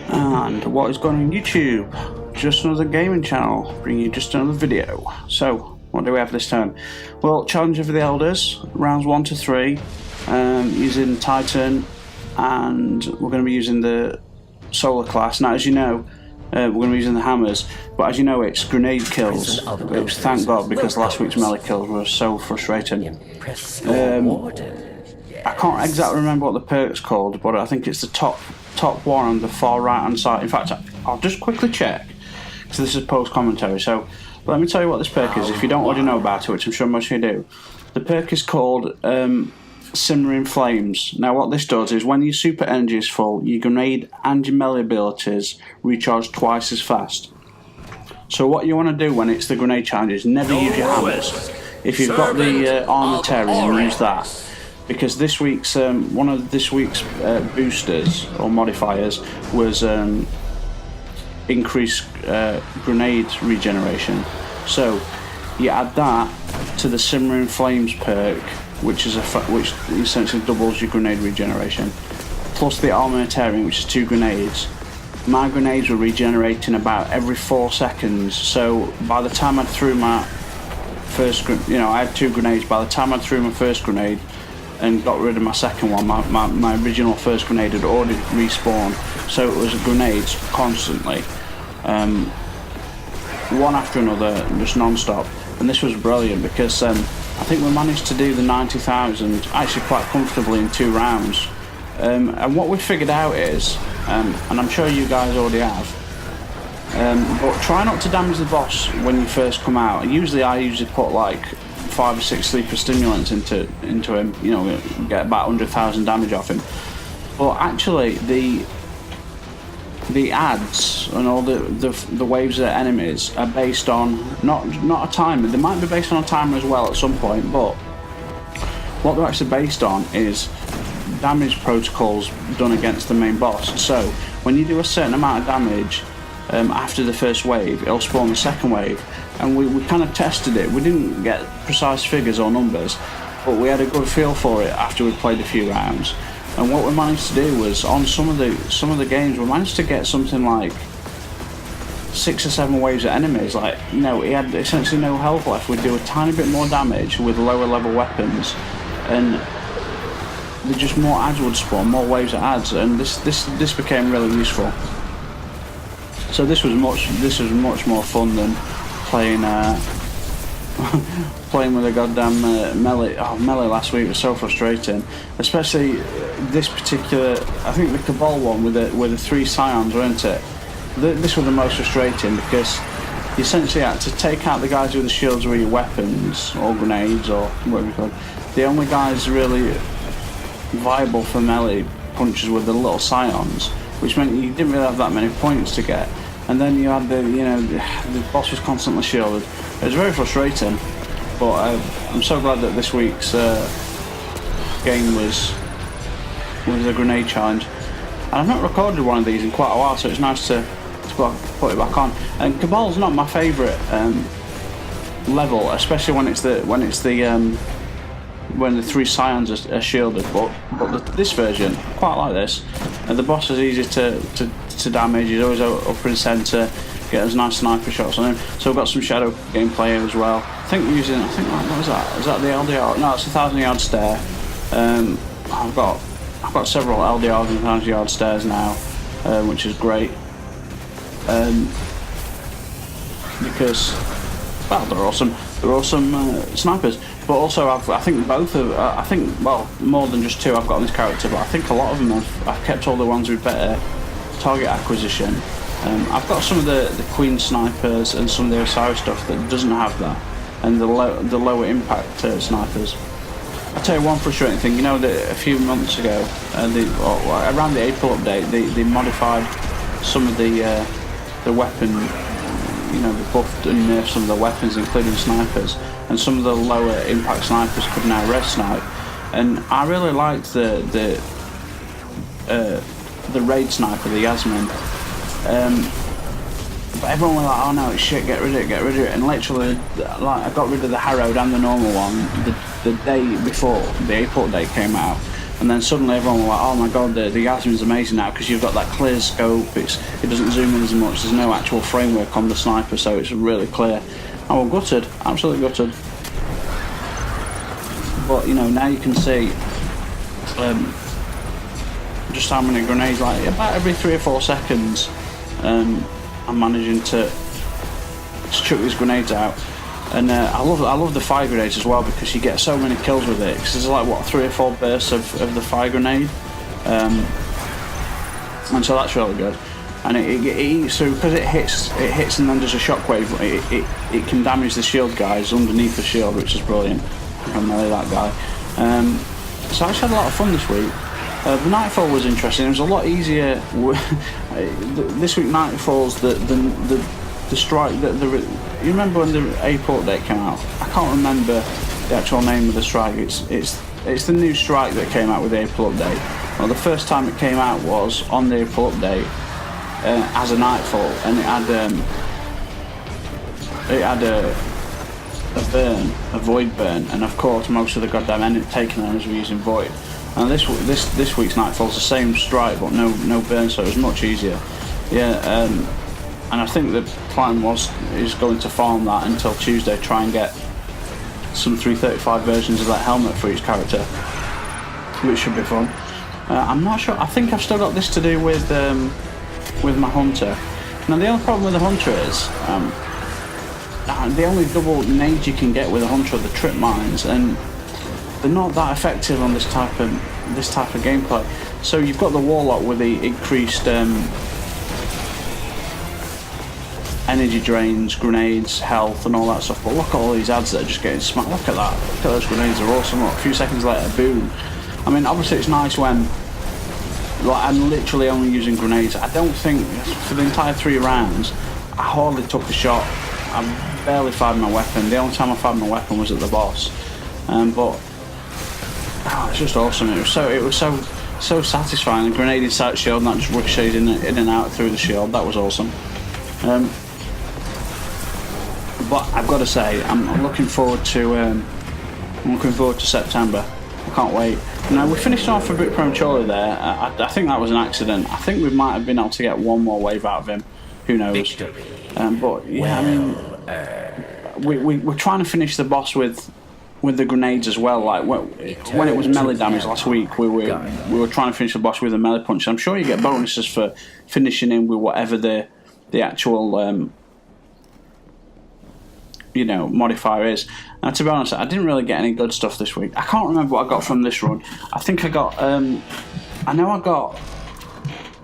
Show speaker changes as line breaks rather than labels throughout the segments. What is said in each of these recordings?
And what is going on YouTube? Just another gaming channel, bringing you just another video. So, what do we have this time? Well, Challenge of the Elders, rounds 1 to 3, using Titan, and we're going to be using the Solar class. Now, as you know, we're going to be using the hammers, but as you know, it's grenade kills, which thank God, because last week's melee kills were so frustrating. I can't exactly remember what the perk's called, but I think it's the top one on the far right hand side. In fact, I'll just quickly check, because this is post commentary. So let me tell you what this perk is, if you don't already know about it, which I'm sure most of you do. The perk is called Simmering Flames. Now what this does is when your super energy is full, your grenade and your melee abilities recharge twice as fast. So what you want to do when it's the grenade challenge is never use your hammers. If you've got the armor use that. Because this week's one of this week's boosters or modifiers was increased grenade regeneration. So you add that to the Simmering Flames perk, which essentially doubles your grenade regeneration, plus the Armamentarium, which is 2 grenades. My grenades were regenerating about every 4 seconds. So by the time I threw my first, I had 2 grenades. By the time I threw my first grenade and got rid of my second one, my original first grenade had already respawned, so it was grenades constantly, one after another, just non-stop. And this was brilliant because I think we managed to do the 90,000 actually quite comfortably in 2 rounds. And what we figured out is, and I'm sure you guys already have, but try not to damage the boss when you first come out. I usually put like 5 or 6 sleeper stimulants into him, get about 100,000 damage off him. But actually, the adds and all the waves of enemies are based on not a timer. They might be based on a timer as well at some point, but what they're actually based on is damage protocols done against the main boss. So when you do a certain amount of damage after the first wave, it'll spawn the second wave. And we kind of tested it. We didn't get precise figures or numbers, but we had a good feel for it after we played a few rounds. And what we managed to do was, on some of the games, we managed to get something like 6 or 7 waves of enemies. Like, he had essentially no health left. We'd do a tiny bit more damage with lower level weapons, and just more adds would spawn, more waves of adds, and this became really useful. So this was much more fun than playing with a goddamn melee. Melee last week was so frustrating, especially this particular. I think the Cabal one with the 3 scions, weren't it? This was the most frustrating because you essentially had to take out the guys with the shields with your weapons or grenades or whatever you call it. The only guys really viable for melee punches were the little scions, which meant you didn't really have that many points to get. And then you had the boss was constantly shielded. It was very frustrating, but I'm so glad that this week's game was a grenade challenge. And I've not recorded one of these in quite a while, so it's nice to put it back on. And Cabal's not my favourite level, especially when the 3 scions are shielded. But this version, I quite like this. And the boss is easy to damage. He's always up in centre. Get those nice sniper shots on him. So we've got some shadow gameplay here as well. I think what was that? Is that the LDR? No, it's a 1,000-yard stare. I've got several LDRs and 1,000-yard stares now, which is great. Because they're awesome. They're awesome snipers. But also, I think more than just 2 I've got on this character, but I think a lot of them I've kept all the ones with better target acquisition. I've got some of the Queen snipers and some of the Osiris stuff that doesn't have that, and the lower impact snipers. I'll tell you one frustrating thing. That a few months ago, around the April update, they modified some of the weapon. They buffed and nerfed some of the weapons, including snipers, and some of the lower impact snipers could now red snipe. And I really liked the raid sniper, the Yasmin. But everyone was like, "Oh no, it's shit! Get rid of it!" And literally, I got rid of the Harrowed and the normal one the day before the April update came out. and then suddenly everyone was like, oh my god, the Yasmin's amazing now because you've got that clear scope, it doesn't zoom in as much, there's no actual framework on the sniper, so it's really clear. I was gutted, absolutely gutted. But you know, now you can see just how many grenades, like about every 3 or 4 seconds I'm managing to chuck these grenades out. And I love the fire grenades as well, because you get so many kills with it, because there's like what 3 or 4 bursts of the fire grenade, and so that's really good. And it eats through, because it hits and then does a shockwave. It can damage the shield guys underneath the shield, which is brilliant. I'm really that guy. So I actually had a lot of fun this week. The Nightfall was interesting. It was a lot easier this week. Nightfall's the strike. You remember when the April update came out? I can't remember the actual name of the strike. It's the new strike that came out with the April update. Well, the first time it came out was on the April update as a Nightfall, and it had a void burn, and of course most of the goddamn taken enemies were using void. And this week's Nightfall's the same strike but no burn, so it was much easier. Yeah, and I think the plan is going to farm that until Tuesday, try and get some 335 versions of that helmet for each character, which should be fun. I'm not sure. I think I've still got this to do with my hunter. Now the only problem with the hunter is the only double nades you can get with a hunter are the trip mines, and they're not that effective on this type of gameplay. So you've got the warlock with the increased energy drains, grenades, health, and all that stuff. But look at all these ads that are just getting smacked. Look at that. Look at those grenades. They're awesome. Look, a few seconds later, boom. I mean, obviously it's nice when I'm literally only using grenades. I don't think for the entire 3 rounds I hardly took a shot. I barely fired my weapon. The only time I fired my weapon was at the boss. But it's just awesome. It was so satisfying. A grenade inside the shield, not just ricocheted in and out through the shield. That was awesome. But I've got to say, I'm looking forward to September. I can't wait. Now, we finished off a bit prematurely there. I think that was an accident. I think we might have been able to get one more wave out of him. Who knows? But yeah, I mean, we're trying to finish the boss with the grenades as well. Like when it was melee damage last week, we were trying to finish the boss with a melee punch. I'm sure you get bonuses for finishing him with whatever the actual modifier is. Now, to be honest, I didn't really get any good stuff this week. I can't remember what I got from this run. I think I got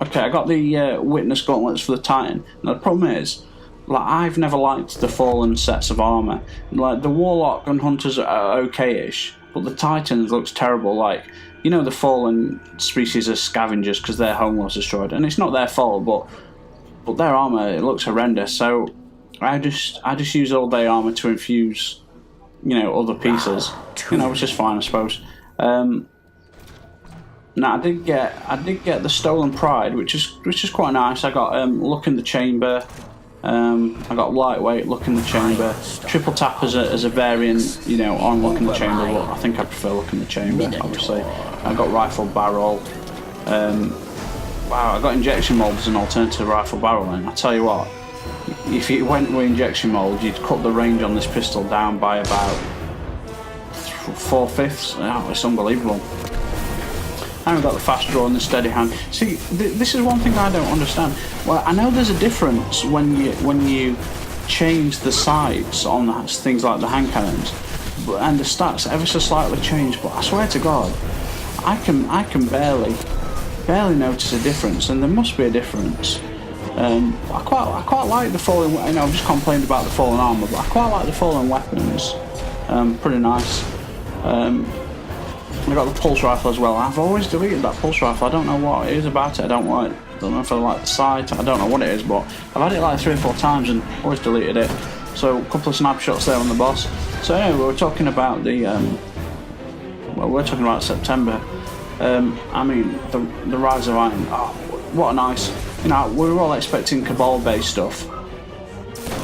I got the witness gauntlets for the Titan. Now the problem is, like, I've never liked the fallen sets of armor. Like, the warlock and hunters are okay-ish, but the Titans looks terrible. Like, the fallen species are scavengers because their home was destroyed, and it's not their fault, but their armor, it looks horrendous. So I just use all day armor to infuse, other pieces. Which is fine, I suppose. Now I did get the Stolen Pride, which is quite nice. I got Luck in the Chamber. I got Lightweight, Luck in the Chamber. Triple Tap as a variant, on Luck in the Chamber. But I think I prefer Luck in the Chamber, obviously. I got Rifle Barrel. Wow, I got Injection Mold as an alternative Rifle Barrel, and I tell you what, if you went with Injection Mold, you'd cut the range on this pistol down by about 4/5. Oh, it's unbelievable. And we've got the fast draw and the steady hand. See, this is one thing I don't understand. Well, I know there's a difference when you change the sights on things like the hand cannons, and the stats ever so slightly change. But I swear to God, I can barely notice a difference, and there must be a difference. I quite like the fallen. I've just complained about the fallen armor, but I quite like the fallen weapons. Pretty nice. I got the pulse rifle as well. I've always deleted that pulse rifle. I don't know what it is about it. I don't know if I like the sight. I don't know what it is, but I've had it like 3 or 4 times and always deleted it. So a couple of sniper shots there on the boss. So anyway, we're talking about we're talking about September. I mean, the Rise of Iron. Oh, what a nice. We were all expecting Cabal-based stuff,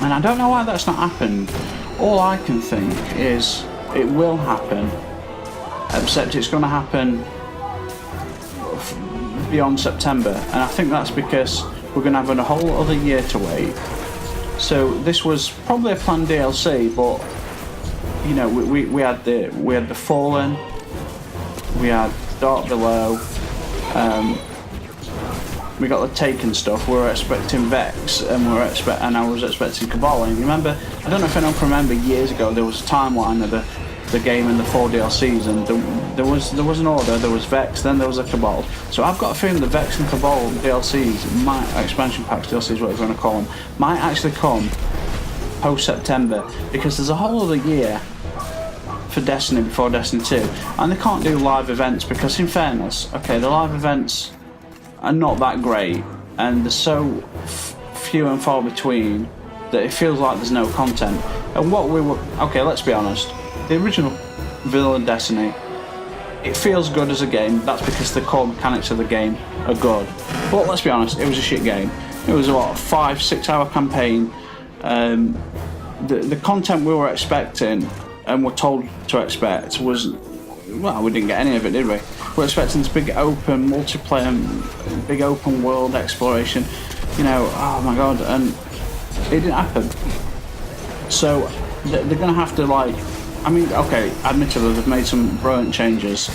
and I don't know why that's not happened. All I can think is it will happen. Except it's going to happen beyond September, and I think that's because we're going to have a whole other year to wait. So this was probably a planned DLC, but you know, we had the Fallen, we had Dark Below, we got the Taken stuff. We were expecting Vex, and and I was expecting Cabal. And you remember, I don't know if anyone can remember, years ago there was a timeline of the game and the 4 DLCs, and there was an order. There was Vex, then there was a Cabal. So I've got a feeling the Vex and Cabal DLCs, expansion packs, DLCs, whatever you want to call them, might actually come post September, because there's a whole other year for Destiny before Destiny 2, and they can't do live events because, in fairness, okay, the live events are not that great, and they're so few and far between that it feels like there's no content. And what we were, okay, let's be honest, the original Vanilla Destiny, it feels good as a game. That's because the core mechanics of the game are good. But let's be honest, it was a shit game. It was a 5-6 hour campaign. The content we were expecting and were told to expect was, well, we didn't get any of it, did we? We're expecting this big open multiplayer, big open world exploration, you know, oh my god, and it didn't happen. So they're going to have to, like, I mean, okay, admittedly they've made some brilliant changes.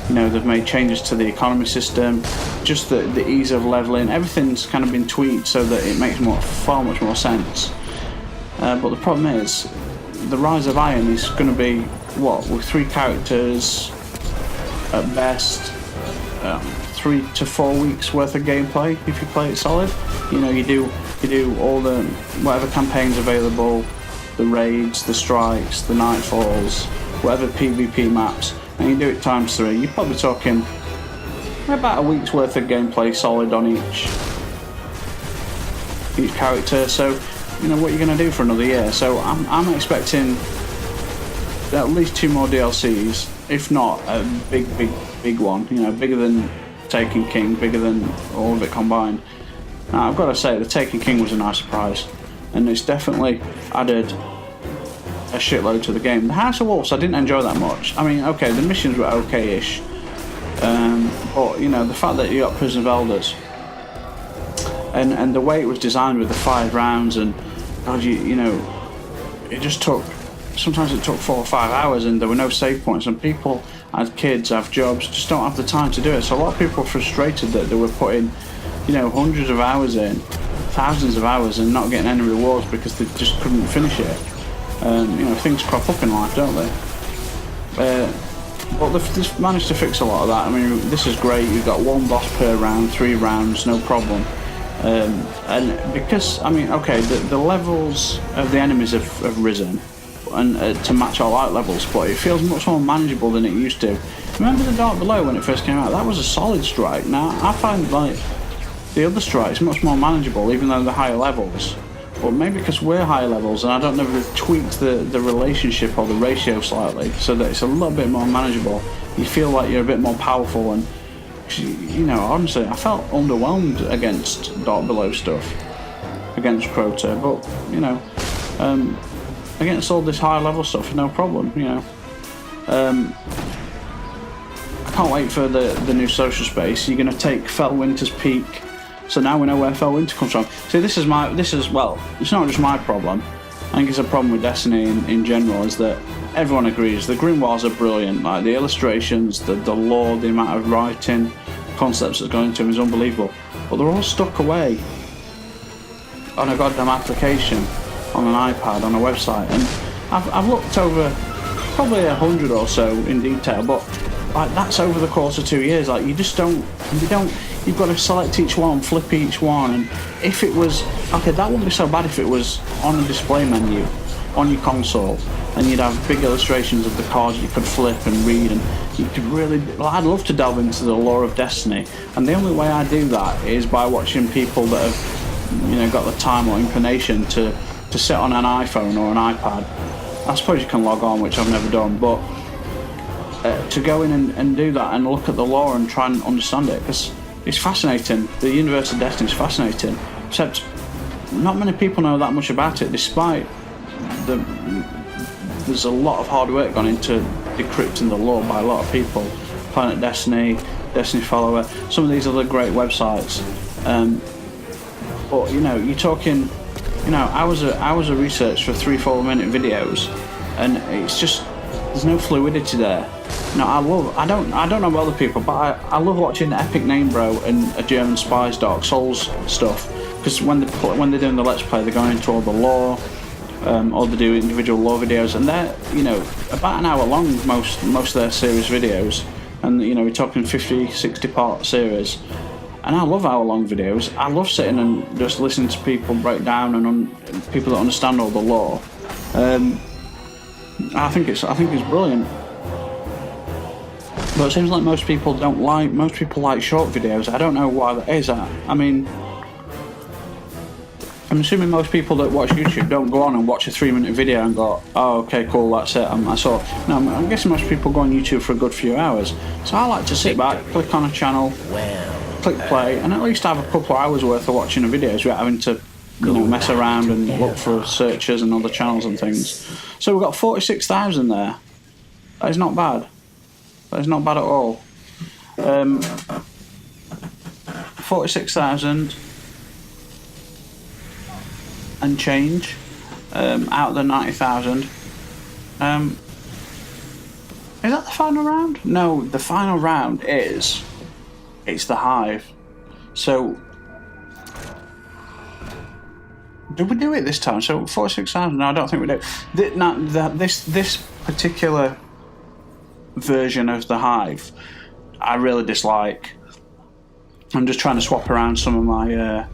You know, they've made changes to the economy system, just the ease of leveling, everything's kind of been tweaked so that it makes far much more sense. But the problem is, the Rise of Iron is going to be, what, with 3 characters at best, 3 to 4 weeks worth of gameplay if you play it solid. You know, you do all the whatever campaigns available, the raids, the strikes, the nightfalls, whatever PvP maps, and you do it times 3. You're probably talking about a week's worth of gameplay solid on each character. So, you know, what you're going to do for another year. So I'm expecting at least 2 more DLCs, if not a big one. You know, bigger than Taken King, bigger than all of it combined. Now, I've got to say, the Taken King was a nice surprise, and it's definitely added a shitload to the game. The House of Wolves, I didn't enjoy that much. I mean, okay, the missions were okay-ish, but you know, the fact that you got Prison of Elders, and the way it was designed with the 5 rounds, and God, you know, it just took, sometimes it took 4 or 5 hours, and there were no save points, and people had kids, have jobs, just don't have the time to do it. So a lot of people were frustrated that they were putting, you know, hundreds of hours in, thousands of hours, and not getting any rewards because they just couldn't finish it. You know, things crop up in life, don't they? But they've managed to fix a lot of that. I mean, this is great. You've got 1 boss per round, 3 rounds, no problem. And because, I mean, okay, the levels of the enemies have risen, and to match our light levels, but it feels much more manageable than it used to. Remember the Dark Below when it first came out? That was a solid strike. Now I find like the other strikes much more manageable, even though they're higher levels. But maybe because we're higher levels, and I don't know if they've tweaked the relationship or the ratio slightly, so that it's a little bit more manageable. You feel like you're a bit more powerful, and you know, honestly, I felt underwhelmed against Dark Below stuff, against Crota, but you know, against all this higher level stuff, no problem, you know. I can't wait for the new social space. You're going to take Fellwinter's Peak, so now we know where Fellwinter comes from. See, this is well, it's not just my problem. I think it's a problem with Destiny in general, is that everyone agrees the Grimoires are brilliant. Like the illustrations, the lore, the amount of writing, concepts that's going into them is unbelievable. But they're all stuck away on a goddamn application, on an iPad, on a website, and I've looked over probably 100 or so in detail, but like that's over the course of 2 years. Like you've got to select each one, flip each one, and if it was okay, that wouldn't be so bad if it was on a display menu on your console, and you'd have big illustrations of the cards you could flip and read, and you could really, well, I'd love to delve into the lore of Destiny, and the only way I do that is by watching people that have, you know, got the time or inclination to sit on an iPhone or an iPad. I suppose you can log on, which I've never done, but to go in and do that and look at the lore and try and understand it, because it's fascinating. The universe of Destiny is fascinating, except not many people know that much about it, despite there's a lot of hard work gone into decrypting the lore by a lot of people. Planet Destiny, Destiny Follower, some of these other great websites. But you know, you're talking, you know, hours of research for 3-4 minute videos, and it's just, there's no fluidity there. No, I don't know about other people, but I love watching Epic Name Bro and a German Spies Dark Souls stuff, because when they're doing the Let's Play, they're going into all the lore, or they do individual lore videos, and they're, you know, about an hour long, most of their series videos, and you know, we're talking 50-60 part series. And I love hour-long videos. I love sitting and just listening to people break down and people that understand all the lore. I think it's brilliant. But it seems like most people like short videos. I don't know why that is. I mean, I'm assuming most people that watch YouTube don't go on and watch a 3-minute video and go, oh, okay, cool, that's it. I'm guessing most people go on YouTube for a good few hours. So I like to sit back, click on a channel, click play, and at least have a couple of hours worth of watching a video without having to, you know, mess around and look for searches and other channels and things. So we've got 46,000 there. That is not bad. That is not bad at all. 46,000 and change out of the 90,000. Is that the final round? No, the final round is, it's the Hive. So did we do it this time? So 46,000? No, I don't think we do. This particular version of the Hive, I really dislike. I'm just trying to swap around some of my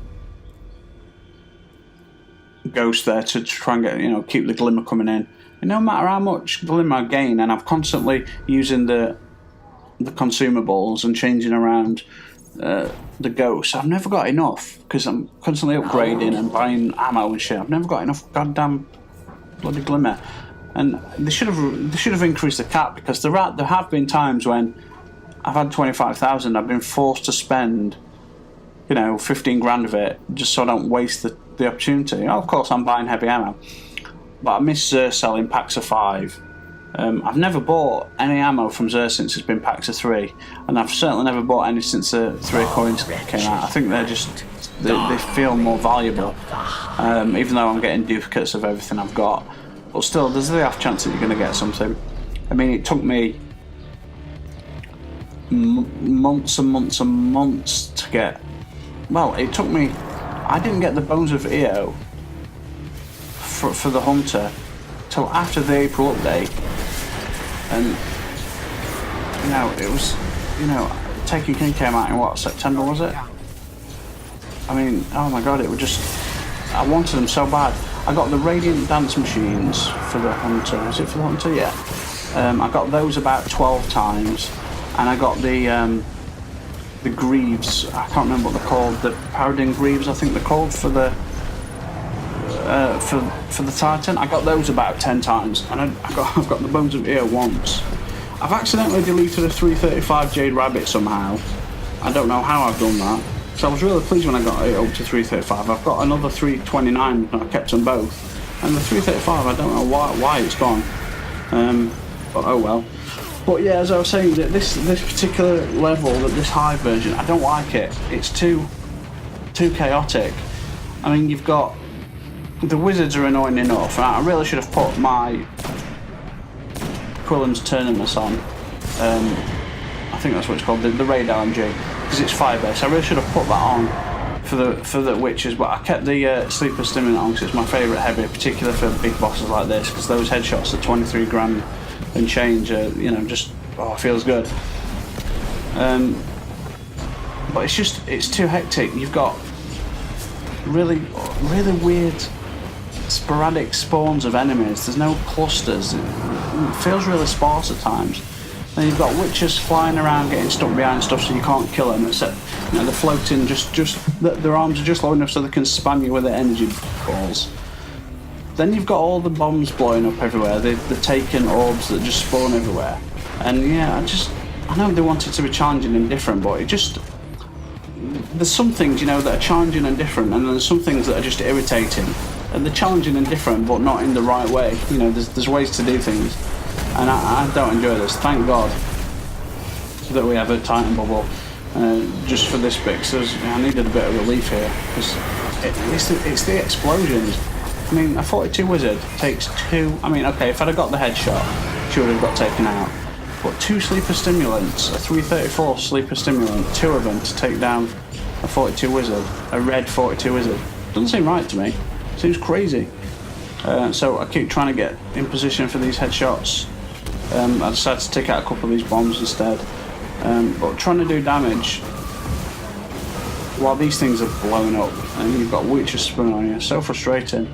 ghosts there to try and get, you know, keep the glimmer coming in. And no matter how much glimmer I gain, and I'm constantly using the consumables and changing around the ghosts, I've never got enough, because I'm constantly upgrading and buying ammo and shit. I've never got enough goddamn bloody glimmer. And they should have increased the cap, because there have been times when I've had 25,000, I've been forced to spend, you know, 15 grand of it just so I don't waste the opportunity. Of course, I'm buying heavy ammo, but I miss Xur selling packs of 5. I've never bought any ammo from Xur since it's been packs of 3, and I've certainly never bought any since the 3 coins came out. I think they feel more valuable, even though I'm getting duplicates of everything I've got. But still, there's the half chance that you're going to get something. I mean, it took me months and months and months to get. Well, it took me. I didn't get the Bones of EO for the Hunter till after the April update, and you know, it was, you know, Taken King came out in what, September was it? I mean, oh my god, it was just, I wanted them so bad. I got the Radiant Dance Machines for the Hunter. Was it for the Hunter? Yeah. I got those about 12 times, and I got the Greaves. I can't remember what they're called. The Paradin Greaves, I think they're called, for the Titan. I got those about 10 times, and I've got the Bones of Ear once. I've accidentally deleted a 335 Jade Rabbit somehow. I don't know how I've done that. So I was really pleased when I got it up to 335. I've got another 329, and I kept them both. And the 335, I don't know why it's gone. But oh well. But yeah, as I was saying, that this particular level, that this Hive version, I don't like it. It's too chaotic. I mean, you've got, the wizards are annoying enough, and I really should have put my Quillen's Tournaments on. I think that's what it's called, the Raid LMG, because it's fire-based. I really should have put that on for the witches, but I kept the Sleeper Stimulant on because it's my favourite heavy, particularly for big bosses like this, because those headshots at 23 grand and change, you know, just, oh, it feels good. But it's too hectic. You've got really weird sporadic spawns of enemies. There's no clusters. It feels really sparse at times. Then you've got witches flying around getting stuck behind stuff so you can't kill them, except, you know, they're floating, just their arms are just low enough so they can spam you with their energy balls. Then you've got all the bombs blowing up everywhere, the taken orbs that just spawn everywhere. And yeah, I know they want it to be challenging and different, but there's some things, you know, that are challenging and different, and there's some things that are just irritating. And they're challenging and different, but not in the right way. You know, there's ways to do things. And I don't enjoy this, thank God. that we have at Titan Bubble, just for this bit, because I needed a bit of relief here, because it's the explosions. I mean, a 42 wizard takes 2. I mean, okay, if I'd have got the headshot, she would have got taken out. But 2 sleeper stimulants, a 334 sleeper stimulant, 2 of them to take down a 42 wizard, a red 42 wizard. Doesn't seem right to me. Seems crazy. So I keep trying to get in position for these headshots. I decided to take out a couple of these bombs instead. But trying to do damage while these things are blowing up and you've got witches spun on you. So frustrating.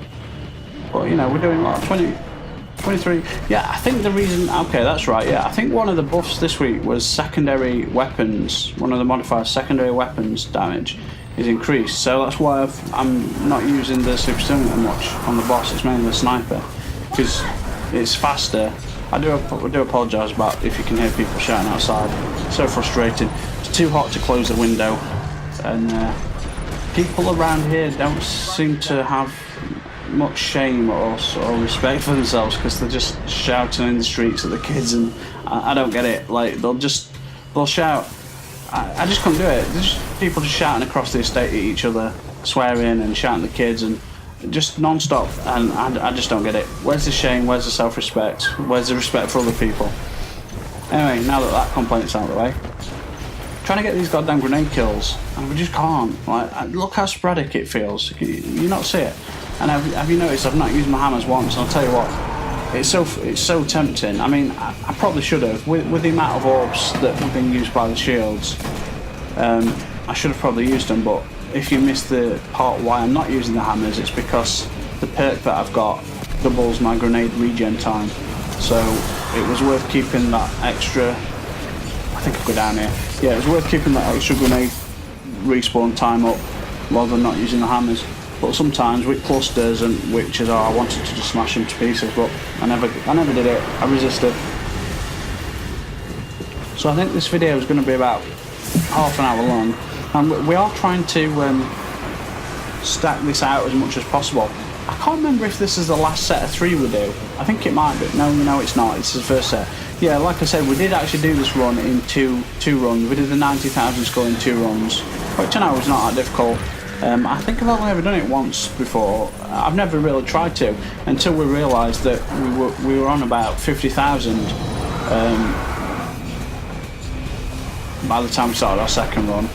But you know, we're doing what, 23. Yeah, I think the reason, okay, that's right, yeah, I think one of the buffs this week was secondary weapons. One of the modifiers, secondary weapons damage, is increased. So that's why I'm not using the super stimulant much on the boss. It's mainly the sniper, because it's faster. I do apologise about if you can hear people shouting outside. So frustrating. It's too hot to close the window, and people around here don't seem to have much shame or respect for themselves, because they're just shouting in the streets at the kids, and I don't get it. Like they'll shout. I just can't do it. There's just people just shouting across the estate at each other, swearing and shouting at the kids, and just non-stop, and I just don't get it. Where's the shame? Where's the self-respect? Where's the respect for other people? Anyway, now that complaint's out of the way, trying to get these goddamn grenade kills, and we just can't. Like, look how sporadic it feels. You not see it? And have you noticed I've not used my hammers once? And I'll tell you what, it's so tempting. I mean, I probably should have, with the amount of orbs that have been used by the shields. I should have probably used them, but if you missed the part why I'm not using the hammers, it's because the perk that I've got doubles my grenade regen time. So it was worth keeping that extra. I think I'll go down here. Yeah, it was worth keeping that extra grenade respawn time up rather than not using the hammers. But sometimes with clusters and witches, I wanted to just smash them to pieces, but I never did it. I resisted. So I think this video is going to be about half an hour long, and we are trying to stack this out as much as possible. I can't remember if this is the last set of 3 we do. I think it might be. No, it's not. It's the first set. Yeah, like I said, we did actually do this run in two runs. We did the 90,000 skull in 2 runs, which I know was not that difficult. I think I've only ever done it once before. I've never really tried to, until we realised that we were on about 50,000 by the time we started our second run.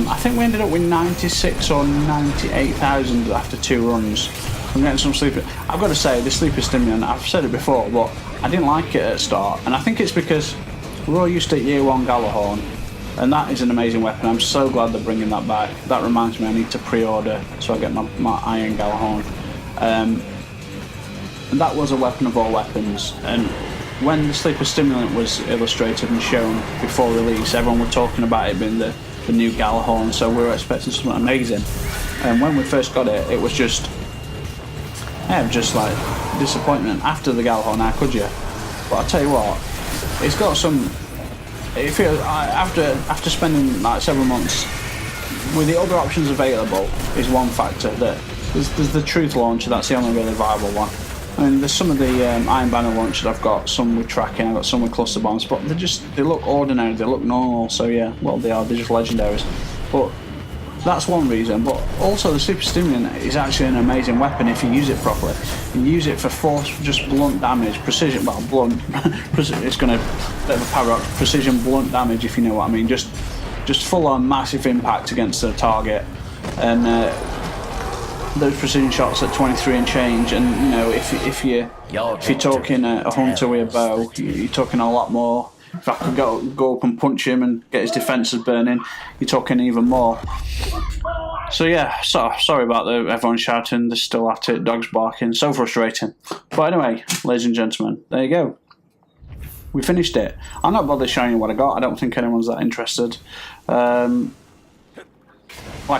I think we ended up with 96 or 98,000 after 2 runs. I'm getting some sleeper. I've got to say, this sleeper stimulant, I've said it before, but I didn't like it at the start, and I think it's because we're all used to Year 1 Galahorn. And that is an amazing weapon. I'm so glad they're bringing that back. That reminds me I need to pre-order so I get my Iron Galahorn. And that was a weapon of all weapons. And when the Sleeper Stimulant was illustrated and shown before release, everyone was talking about it being the new Galahorn, so we were expecting something amazing. And when we first got it, it was just like disappointment. After the Galahorn, how could you? But I tell you what, it's got some. It feels, after spending like 7 months with the other options available, is one factor. That there's the Truth launcher. That's the only really viable one. I mean, there's some of the Iron Banner launchers I've got. Some with tracking. I've got some with cluster bombs, but they look ordinary. They look normal. So yeah, well they are. They're just legendaries. But that's one reason. But also the Super Stimulant is actually an amazing weapon if you use it properly. You use it for force, just blunt damage, precision. Well, blunt. It's going to bit of a paradox. Precision blunt damage, if you know what I mean. Just full on massive impact against the target, and those precision shots at 23 and change. And you know, if you're talking a hunter with a bow, you're talking a lot more. If I could go up and punch him and get his defences burning, you're talking even more. So yeah, sorry about everyone shouting. They're still at it. Dogs barking. So frustrating. But anyway, ladies and gentlemen, there you go. We finished it. I'm not bothered showing you what I got. I don't think anyone's that interested. Like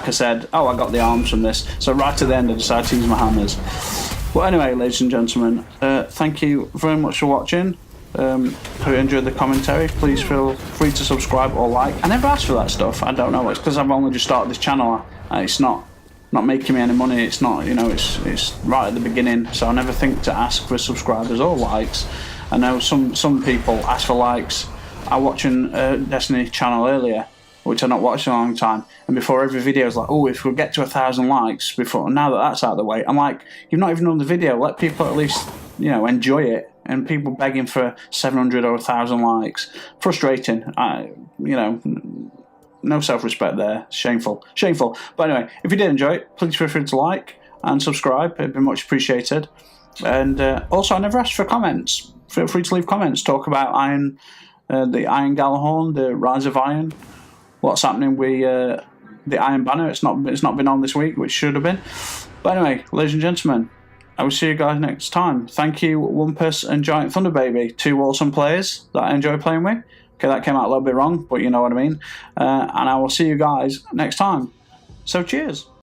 I said, I got the arms from this. So right at the end, I decided to use my hammers. But anyway, ladies and gentlemen, thank you very much for watching. Hope you enjoyed the commentary. Please feel free to subscribe or like. I never asked for that stuff. I don't know. It's because I've only just started this channel. It's not making me any money. It's not. You know, it's right at the beginning. So I never think to ask for subscribers or likes. I know some people ask for likes, I was watching Destiny channel earlier, which I've not watched in a long time, and before every video is like, oh, if we get to 1,000 likes before, now that that's out of the way, I'm like, you've not even done the video, let people at least, you know, enjoy it. And people begging for 700 or 1,000 likes, frustrating. You know, no self-respect there. Shameful, shameful. But anyway, if you did enjoy it, please feel free to like and subscribe. It'd be much appreciated. And also, I never asked for comments. Feel free to leave comments. Talk about Iron, the Iron Galahorn, the Rise of Iron. What's happening with the Iron Banner? It's not been on this week, which should have been. But anyway, ladies and gentlemen, I will see you guys next time. Thank you, One Piss and Giant Thunder Baby, 2 awesome players that I enjoy playing with. Okay, that came out a little bit wrong, but you know what I mean. And I will see you guys next time. So cheers.